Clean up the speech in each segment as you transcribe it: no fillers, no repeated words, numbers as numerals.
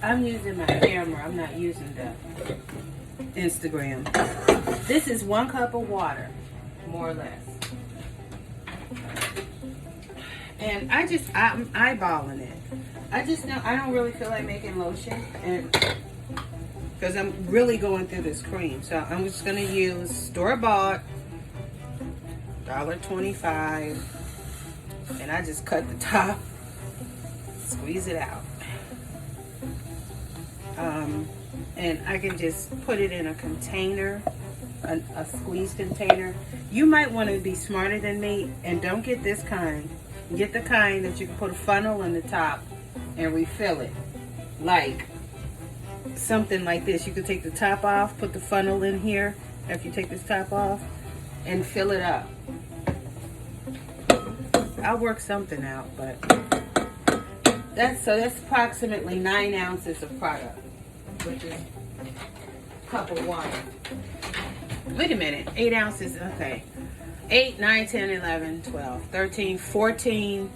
I'm using my camera. I'm not using the Instagram. This is 1 cup of water, more or less. And I'm eyeballing it. I just know I don't really feel like making lotion, and because I'm really going through this cream. So I'm just gonna use store-bought, $1.25, and I just cut the top, squeeze it out. And I can just put it in a container, a squeeze container. You might want to be smarter than me and don't get this kind. Get the kind that you can put a funnel in the top and refill it. Like something like this. You could take the top off, put the funnel in here after you take this top off, and fill it up. I'll work something out, but that's approximately 9 ounces of product, which is a cup of water. Wait a minute, 8 ounces, okay. 8, 9, 10, 11, 12, 13, 14,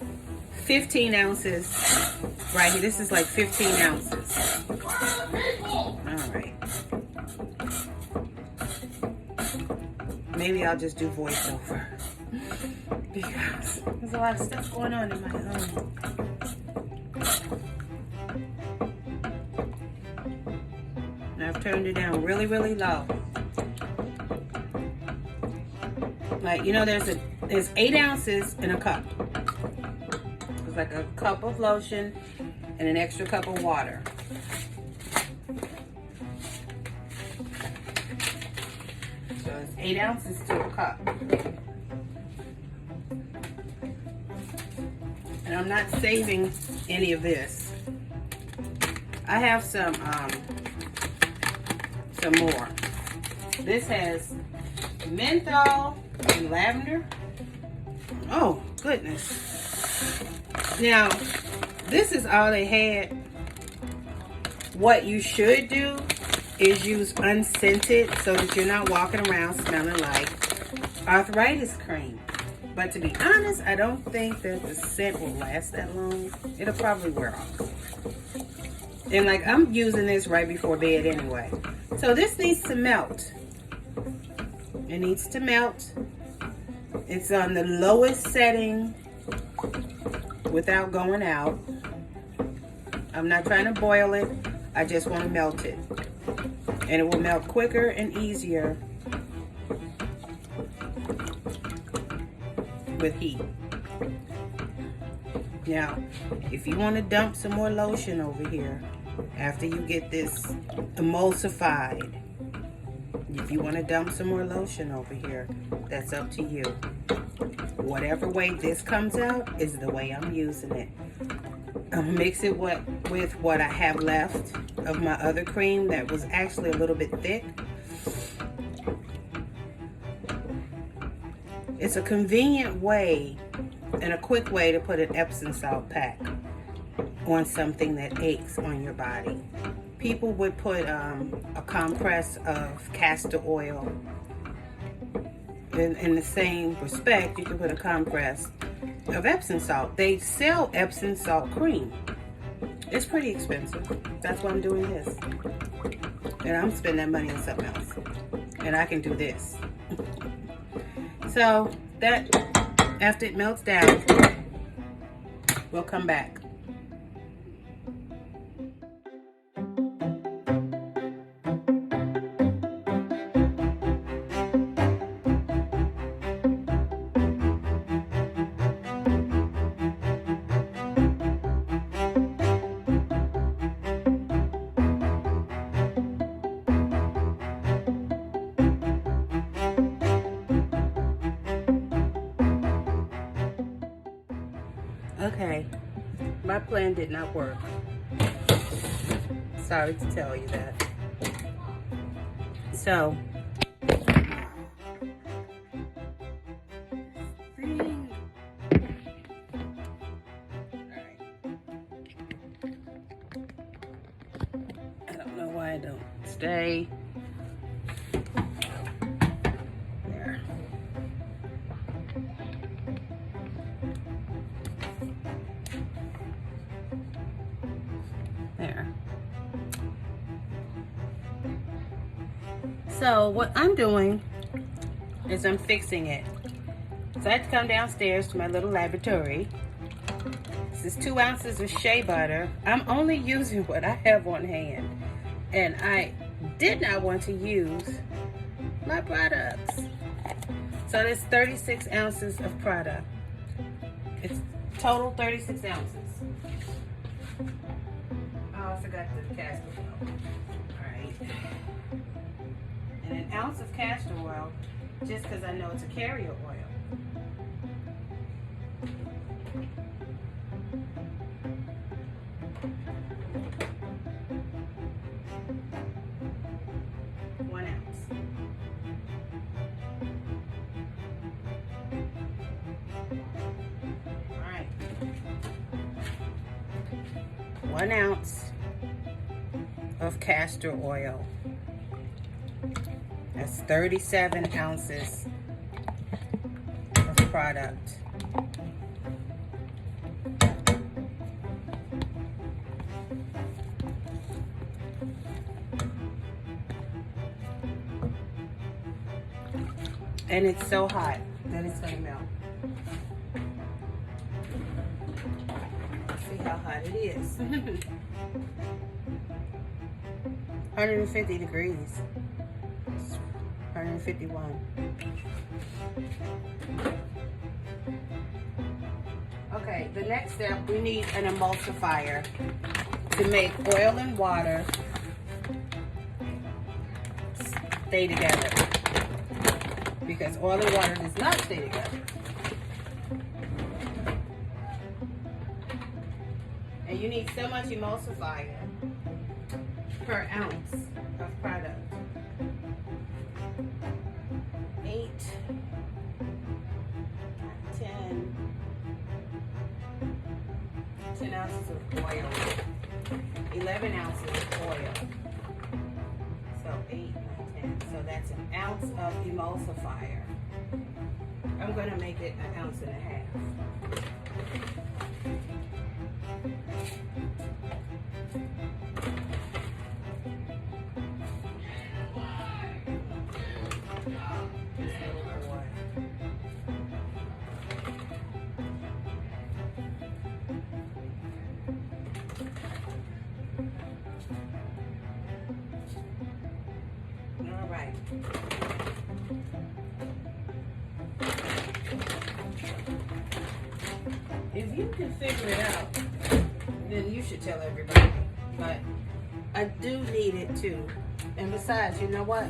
15 ounces right here. This is like 15 ounces. All right. Maybe I'll just do voiceover because there's a lot of stuff going on in my home. And I've turned it down really, really low. Like, you know, there's 8 ounces in a cup. It's like a cup of lotion and an extra cup of water. So it's 8 ounces to a cup. And I'm not saving any of this. I have some more. This has menthol and lavender. Oh, goodness. Now, this is all they had. What you should do is use unscented so that you're not walking around smelling like arthritis cream. But to be honest, I don't think that the scent will last that long. It'll probably wear off. And like, I'm using this right before bed anyway. So this needs to melt. It needs to melt. It's on the lowest setting without going out. I'm not trying to boil it. I just want to melt it. And it will melt quicker and easier with heat. Now, if you want to dump some more lotion over here after you get this emulsified, if you want to dump some more lotion over here, that's up to you. Whatever way this comes out is the way I'm using it. I'll mix it with what I have left of my other cream that was actually a little bit thick. It's a convenient way and a quick way to put an Epsom salt pack on something that aches on your body. People would put a compress of castor oil. In the same respect, you can put a compress of Epsom salt. They sell Epsom salt cream. It's pretty expensive. That's why I'm doing this. And I'm spending that money on something else. And I can do this. So that, after it melts down, we'll come back. Okay, my plan did not work. Sorry to tell you that. So, I don't know why I don't stay. There. There. So what I'm doing is I'm fixing it. So I had to come downstairs to my little laboratory. This is 2 ounces of shea butter. I'm only using what I have on hand. And I did not want to use my products. So there's 36 ounces of product. It's total 36 ounces. Oh, I forgot the castor oil. Alright. And an ounce of castor oil, just because I know it's a carrier oil. One ounce of castor oil. That's 37 ounces of product. And it's so hot that it's gonna melt. See how hot it is. 150 degrees. 151. Okay, the next step, we need an emulsifier to make oil and water stay together. Because oil and water does not stay together. And you need so much emulsifier per ounce of product. 8, 10 ounces of oil, 11 ounces of oil. So 8, 10. So that's an ounce of emulsifier. I'm going to make it an ounce and a half. All right. If you can figure it out, then you should tell everybody. But I do need it too. And besides, you know what?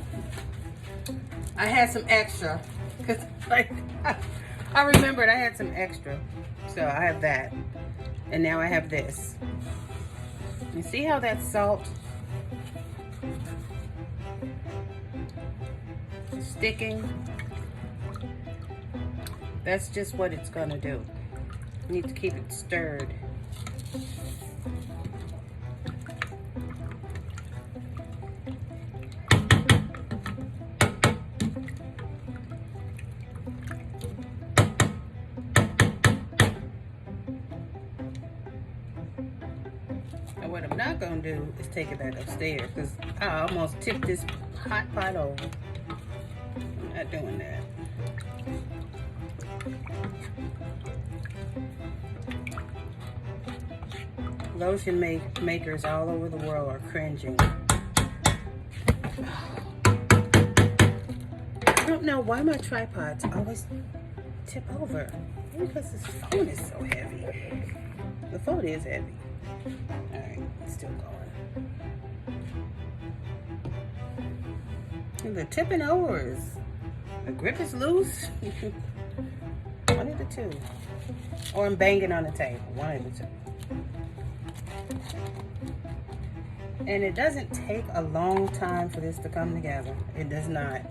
I had some extra. Because I remembered I had some extra. So I have that. And now I have this. You see how that's salt? Sticking. That's just what it's gonna do. You need to keep it stirred. And what I'm not gonna do is take it back upstairs because I almost tipped this hot pot over. I'm not doing that. Lotion makers all over the world are cringing. I don't know why my tripods always tip over. Maybe because this phone is so heavy. The phone is heavy. Alright, it's still going. And the tipping over is, the grip is loose. One of the two. Or I'm banging on the table. One of the two. And it doesn't take a long time for this to come together. It does not.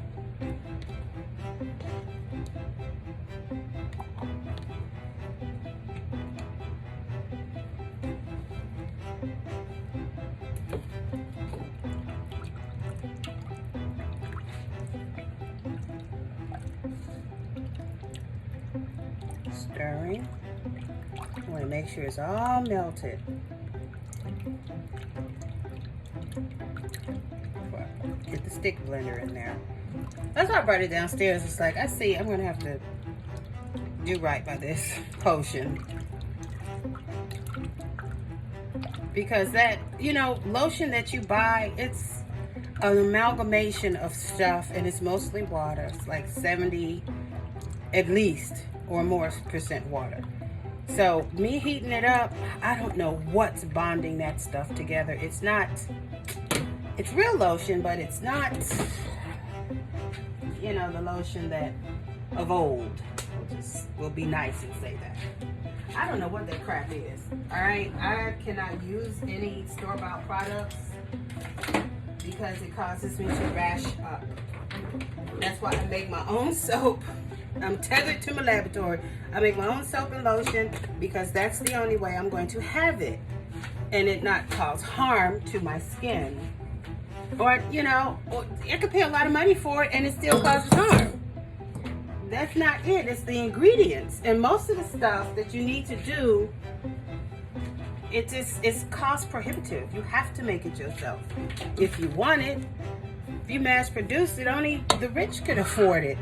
Stirring. I want to make sure it's all melted. get the stick blender in there. That's why I brought it downstairs. It's like, I see I'm gonna have to do right by this potion. Because that, you know, lotion that you buy, it's an amalgamation of stuff, and it's mostly water. It's like 70 at least or more % water. So me heating it up, I don't know what's bonding that stuff together. It's not, it's real lotion, but it's not, you know, the lotion that of old. We'll be nice and say that. I don't know what that crap is. All right, I cannot use any store-bought products because it causes me to rash up. That's why I make my own soap. I'm tethered to my laboratory. I make my own soap and lotion because that's the only way I'm going to have it and it not cause harm to my skin. Or, you know, I could pay a lot of money for it and it still causes harm. That's not it. It's the ingredients. And most of the stuff that you need to do, it's cost prohibitive. You have to make it yourself. If you want it, if you mass produce it, only the rich could afford it.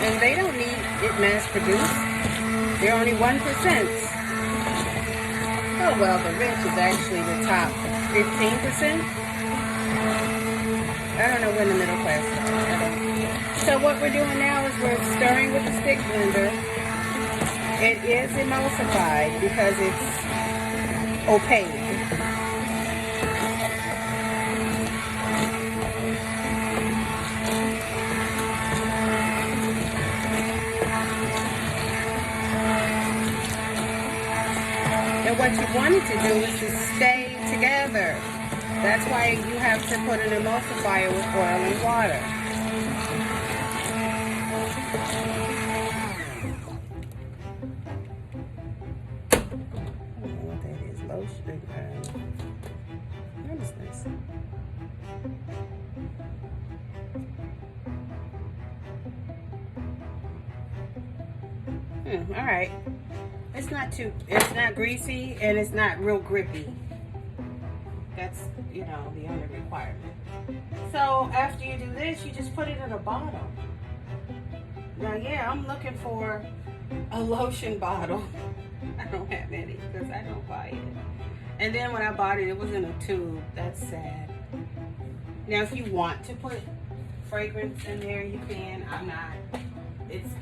And they don't need it mass produced. They're only 1%. Oh well, the rich is actually the top 15%. I don't know when the middle class is. So what we're doing now is we're stirring with the stick blender. It is emulsified because it's opaque. And what you want it to do is to stay together. That's why you have to put an emulsifier with oil and water. I don't know what that is. Lotion. What is this? All right. It's not greasy and it's not real grippy. That's, you know, the only requirement. So after you do this, you just put it in a bottle. Now, yeah, I'm looking for a lotion bottle. I don't have any because I don't buy it. And then when I bought it, it was in a tube. That's sad. Now, if you want to put fragrance in there, you can. I'm not.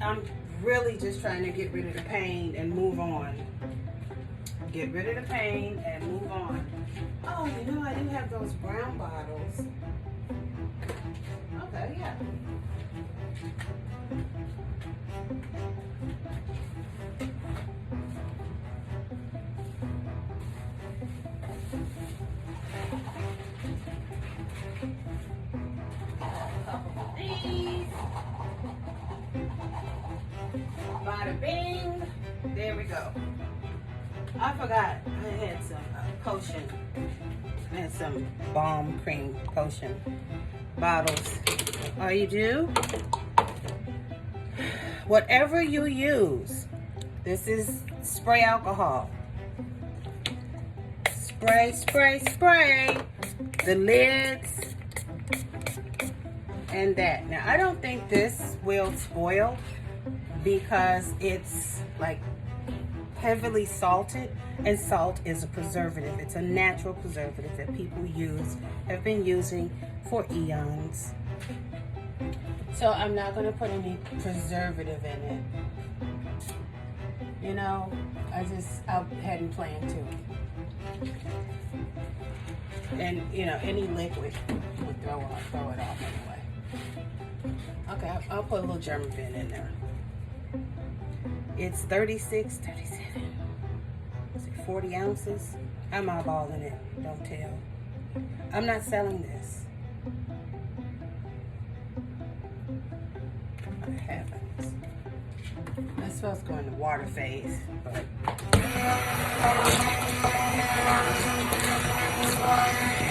I'm really just trying to get rid of the pain and move on. Get rid of the pain and move on. Oh, you know, I do have those brown bottles. Okay, yeah. A couple of these. Bada bing. There we go. I forgot I had some potion. I had some balm cream potion bottles. All you do, whatever you use, this is spray alcohol. Spray, spray, spray. The lids and that. Now, I don't think this will spoil because it's like heavily salted, and salt is a preservative. It's a natural preservative that people have been using for eons. So I'm not going to put any preservative in it. You know, I hadn't planned to. And, you know, any liquid would throw it off anyway. Okay, I'll put a little German in there. It's 37. Is it 40 ounces? I'm eyeballing it. Don't tell. I'm not selling this. I haven't. That's supposed to go in the water phase, but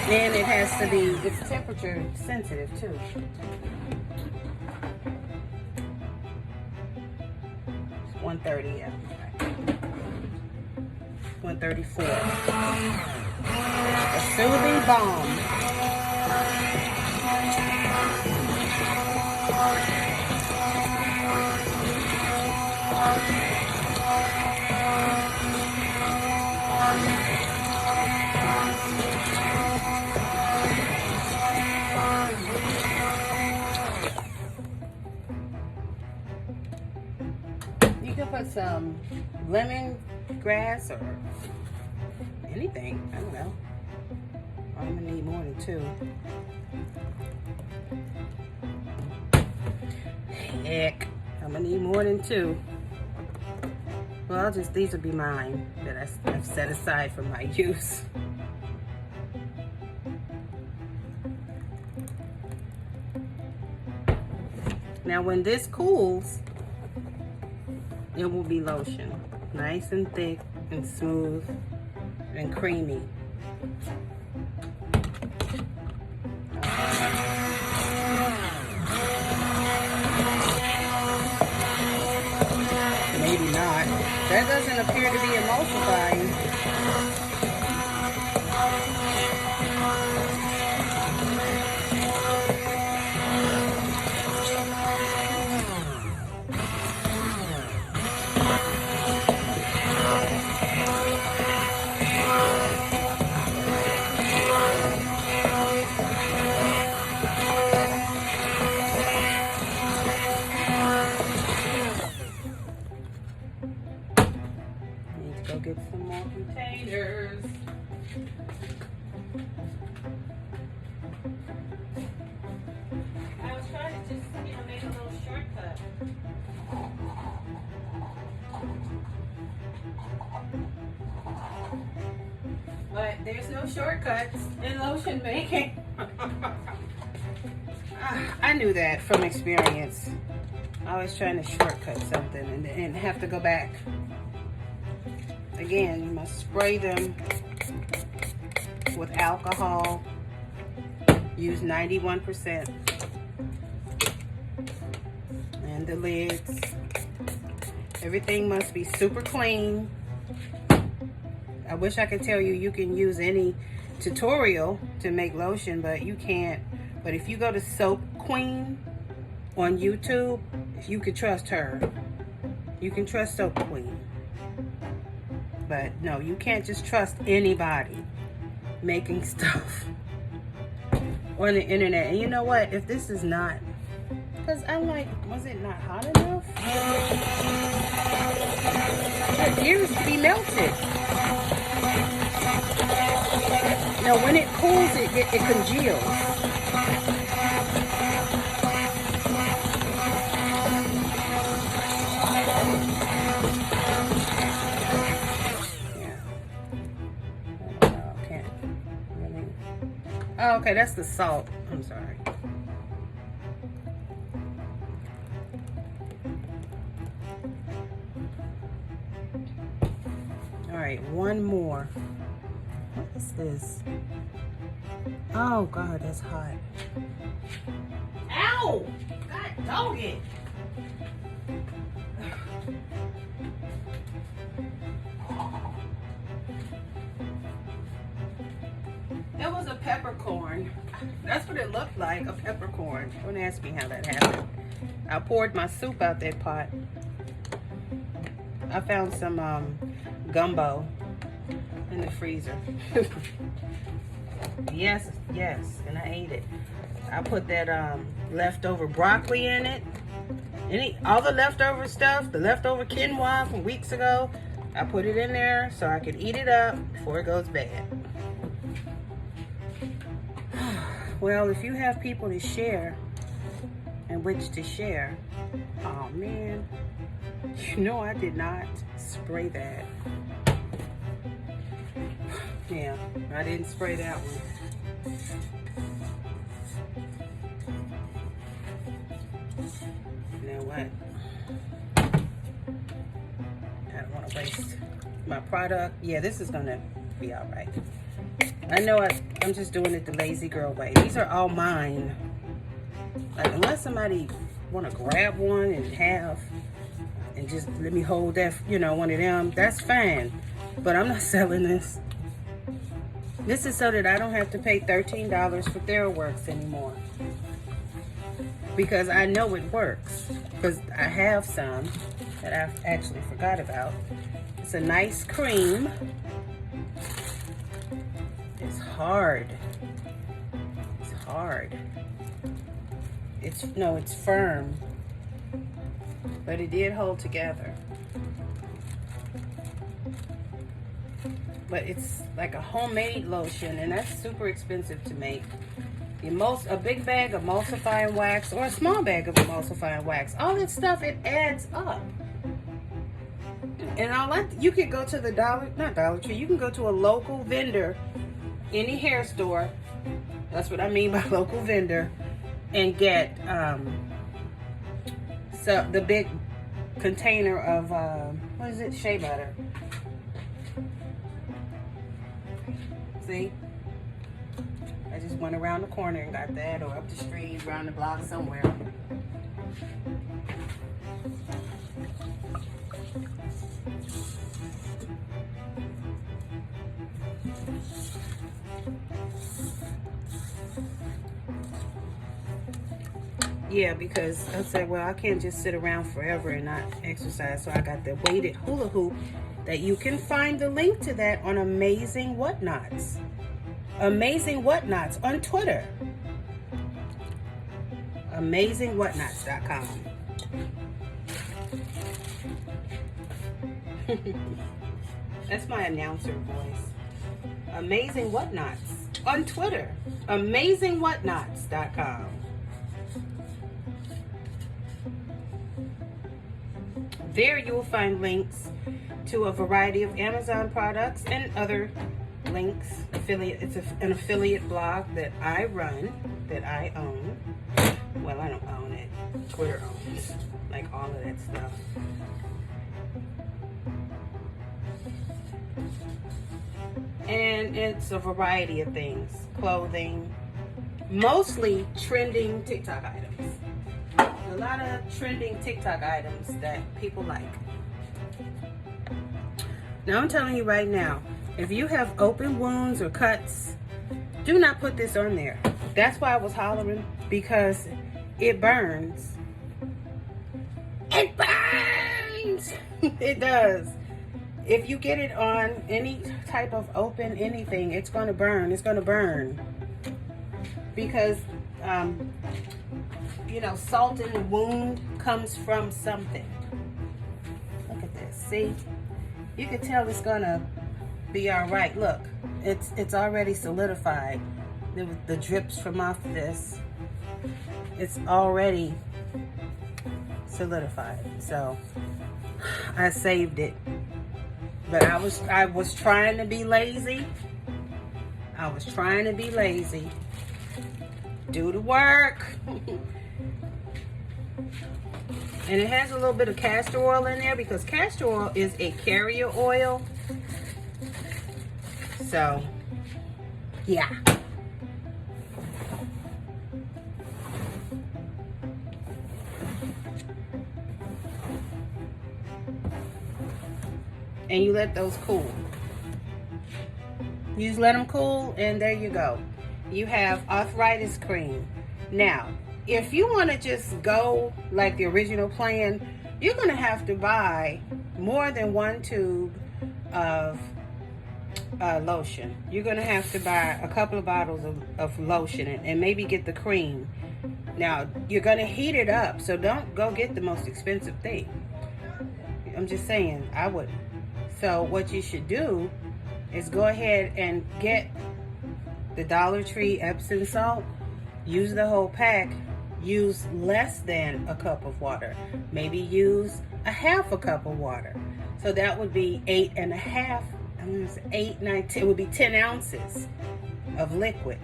then it has to be, it's temperature sensitive too. It's 130, yeah. 134. A soothing balm. You can put some lemon grass or anything. I don't know. I'm gonna need more than 2. Heck, I'm gonna need more than 2. Well, these will be mine that I've set aside for my use. Now when this cools, it will be lotion. Nice and thick and smooth and creamy. Maybe not. That doesn't appear to be emulsifying. Go get some more containers. I was trying to just, make a little shortcut. But there's no shortcuts in lotion making. I knew that from experience. I was trying to shortcut something and have to go back. Again, you must spray them with alcohol. Use 91%. And the lids. Everything must be super clean. I wish I could tell you you can use any tutorial to make lotion, but you can't. But if you go to Soap Queen on YouTube, you can trust her. You can trust Soap Queen. But no, you can't just trust anybody making stuff on the internet. And you know what? If this is not, because I'm like, was it not hot enough? It appears to be melted. Now, when it cools, it congeals. Oh, okay, that's the salt. I'm sorry. All right, one more. What is this? Oh, God, that's hot. Ow! God, dog it. It was a peppercorn. That's what it looked like, a peppercorn. Don't ask me how that happened. I poured my soup out that pot. I found some gumbo in the freezer. Yes, and I ate it. I put that leftover broccoli in it. All the leftover stuff, the leftover quinoa from weeks ago, I put it in there so I could eat it up before it goes bad. Well, if you have people to share and which to share, oh man, you know I did not spray that. Yeah, I didn't spray that one. You know what? I don't want to waste my product. Yeah, this is gonna be all right. I know I'm just doing it the lazy girl way. These are all mine. Like, unless somebody want to grab one and have, and just let me hold that, one of them, that's fine. But I'm not selling this. This is so that I don't have to pay $13 for TheraWorks anymore. Because I know it works. Because I have some that I actually forgot about. It's a nice cream. It's hard. It's hard. It's firm. But it did hold together. But it's like a homemade lotion, and that's super expensive to make. A big bag of emulsifying wax or a small bag of emulsifying wax, all that stuff, it adds up. And you could go to the not Dollar Tree, you can go to a local vendor, any hair store, that's what I mean by local vendor, and get so the big container of what is it, shea butter. See, I just went around the corner and got that, or up the street, around the block somewhere. Yeah, because I said, well, I can't just sit around forever and not exercise. So I got the weighted hula hoop that you can find the link to that on Amazing Whatnots. Amazing Whatnots on Twitter. AmazingWhatnots.com. That's my announcer voice. Amazing Whatnots on Twitter. AmazingWhatnots.com. There you will find links to a variety of Amazon products and other links. It's an affiliate blog that I run, that I own. Well, I don't own it. Twitter owns, like all of that stuff. And it's a variety of things. Clothing, mostly trending TikTok items. A lot of trending TikTok items that people like. Now I'm telling you right now, if you have open wounds or cuts, do not put this on there. That's why I was hollering, because it burns. It burns! It does. If you get it on any type of open anything, it's going to burn. It's going to burn. Because, salt in the wound comes from something. Look at this. See? You can tell it's going to be all right. Look, it's already solidified. The drips from off this, it's already solidified. So I saved it. But I was trying to be lazy. I was trying to be lazy. Do the work. And it has a little bit of castor oil in there, because castor oil is a carrier oil. So, yeah. And you let those cool. You just let them cool, and there you go. You have arthritis cream. Now, if you want to just go like the original plan, you're going to have to buy more than one tube of lotion. You're going to have to buy a couple of bottles of lotion and maybe get the cream. Now, you're going to heat it up, so don't go get the most expensive thing. I'm just saying, I wouldn't. So what you should do is go ahead and get the Dollar Tree Epsom salt. Use the whole pack. Use less than a cup of water. Maybe use a half a cup of water. So that would be 8 and a half. I'm going to say 8, 9, 10. It would be 10 ounces of liquid.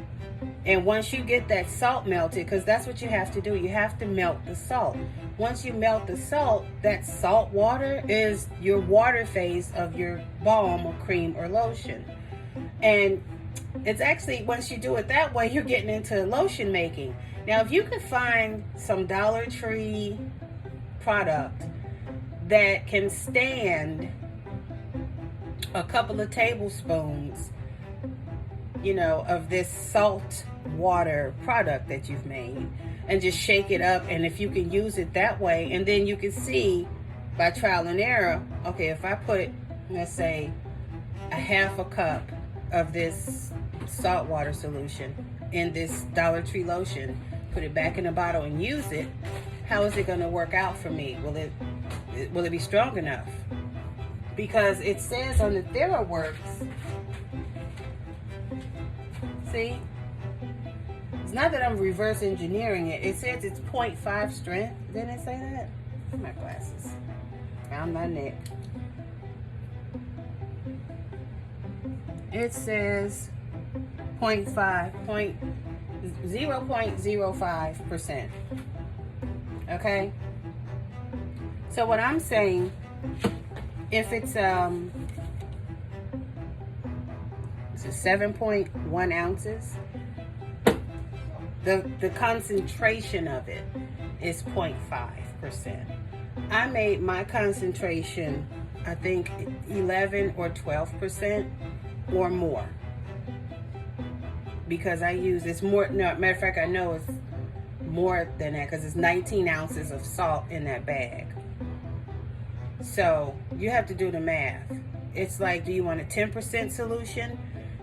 And once you get that salt melted, because that's what you have to do, you have to melt the salt. Once you melt the salt, that salt water is your water phase of your balm or cream or lotion. And it's actually, once you do it that way, you're getting into lotion making. Now, if you could find some Dollar Tree product that can stand a couple of tablespoons you know, of this salt water product that you've made, and just shake it up. And if you can use it that way, and then you can see by trial and error, okay, if I put, let's say, a half a cup of this salt water solution in this Dollar Tree lotion, put it back in a bottle and use it, how is it going to work out for me? Will it be strong enough? Because it says on the TheraWorks, see, it's not that I'm reverse engineering it. It says it's 0.5 strength. Didn't it say that? Where's my glasses? Found my neck. It says 0.05%. Okay? So what I'm saying, if it's 7.1 ounces, the concentration of it is 0.5%. I made my concentration, I think, 11 or 12% or more, because I use, it's more, no, matter of fact, I know it's more than that, because it's 19 ounces of salt in that bag. So you have to do the math. It's like, do you want a 10% solution?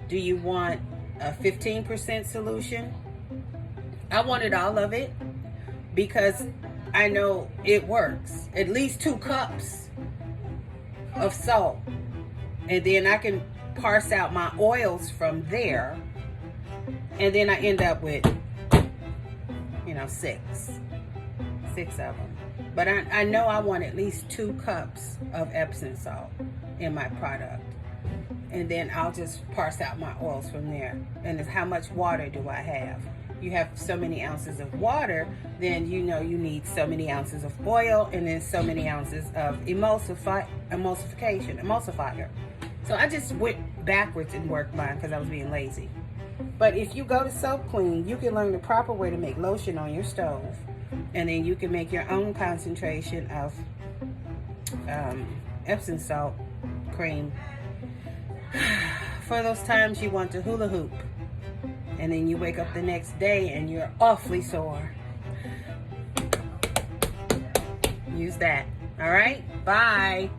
Do you want a 15% solution? I wanted all of it because I know it works. At least 2 cups of salt, and then I can parse out my oils from there, and then I end up with, you know, six of them. But I know I want at least 2 cups of Epsom salt in my product, and then I'll just parse out my oils from there. And it's how much water do I have? You have so many ounces of water, then you know you need so many ounces of oil, and then so many ounces of emulsifier. So I just went backwards and worked mine because I was being lazy. But if you go to Soap Clean, you can learn the proper way to make lotion on your stove, and then you can make your own concentration of Epsom salt cream for those times you want to hula hoop, and then you wake up the next day and you're awfully sore. Use that. All right, bye.